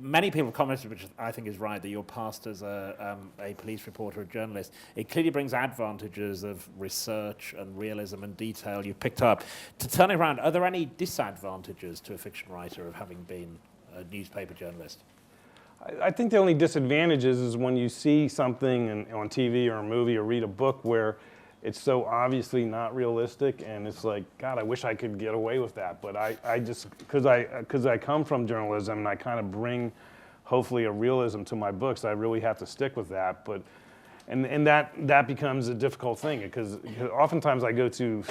many people have commented, which I think is right, that you're past as a police reporter, a journalist. It clearly brings advantages of research and realism and detail you've picked up. To turn it around, are there any disadvantages to a fiction writer of having been a newspaper journalist? I think the only disadvantage is when you see something on TV or a movie or read a book where it's so obviously not realistic, and it's like, God, I wish I could get away with that. But I just, because I come from journalism and I kind of bring, hopefully, a realism to my books, I really have to stick with that. But, and that becomes a difficult thing, because oftentimes I go to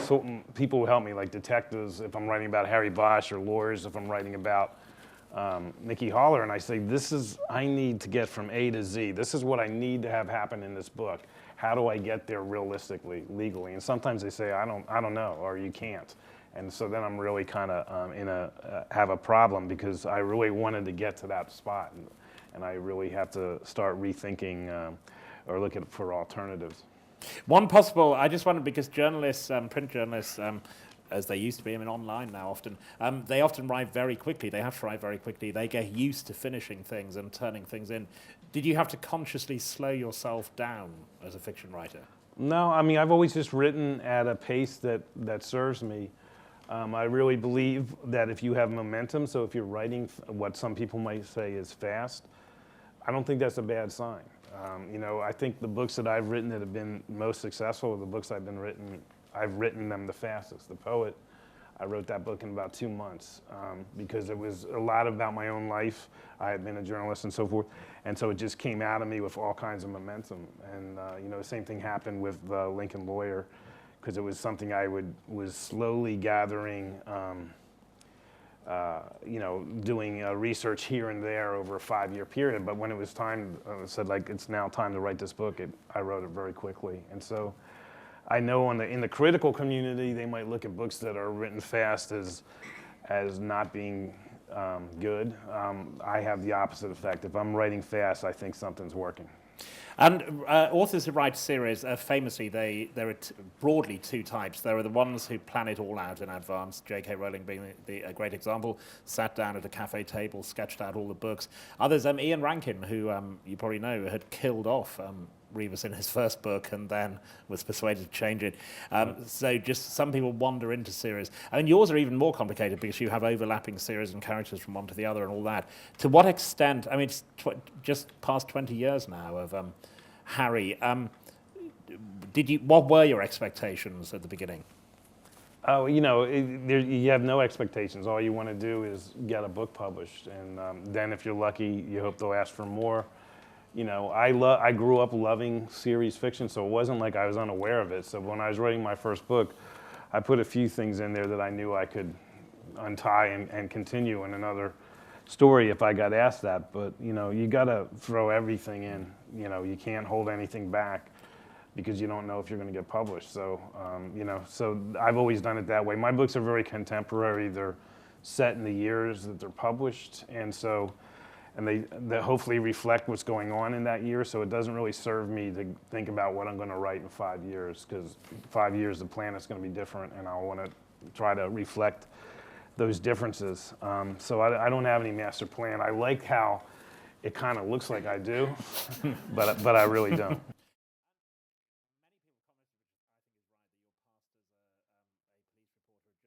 people who help me, like detectives, if I'm writing about Harry Bosch, or lawyers if I'm writing about Mickey Haller, and I say, I need to get from A to Z. This is what I need to have happen in this book. How do I get there realistically, legally? And sometimes they say, I don't know, or you can't. And so then I'm really kind of have a problem, because I really wanted to get to that spot, and I really have to start rethinking or looking for alternatives. One possible, I just wondered, because journalists, print journalists, as they used to be, I mean online now often, they often write very quickly. They have to write very quickly. They get used to finishing things and turning things in. Did you have to consciously slow yourself down as a fiction writer? No, I mean, I've always just written at a pace that serves me. I really believe that if you have momentum, so if you're writing what some people might say is fast, I don't think that's a bad sign. I think the books that I've written that have been most successful are the books I've written them the fastest. The Poet, I wrote that book in about 2 months, because it was a lot about my own life. I had been a journalist and so forth, and so it just came out of me with all kinds of momentum. And the same thing happened with Lincoln Lawyer, because it was something I was slowly gathering, doing research here and there over a 5-year period. But when it was time, I said, like, it's now time to write this book, I wrote it very quickly. And so I know in the critical community, they might look at books that are written fast as not being good. I have the opposite effect. If I'm writing fast, I think something's working. And authors who write series, famously, there are broadly 2 types. There are the ones who plan it all out in advance, J.K. Rowling being a great example, sat down at a cafe table, sketched out all the books. Others, Ian Rankin, who you probably know, had killed off Rebus in his first book and then was persuaded to change it. So just some people wander into series. I mean, yours are even more complicated because you have overlapping series and characters from one to the other and all that. To what extent, I mean, it's just past 20 years now of Harry. What were your expectations at the beginning? Oh, you have no expectations. All you want to do is get a book published. And then if you're lucky, you hope they'll ask for more. I grew up loving series fiction, so it wasn't like I was unaware of it. So when I was writing my first book, I put a few things in there that I knew I could untie and continue in another story if I got asked that. But, you got to throw everything in. You can't hold anything back because you don't know if you're going to get published. So, so I've always done it that way. My books are very contemporary. They're set in the years that they're published, and they hopefully reflect what's going on in that year, so it doesn't really serve me to think about what I'm going to write in 5 years, because 5 years the planet's going to be different, and I want to try to reflect those differences. So I don't have any master plan. I like how it kind of looks like I do, but I really don't.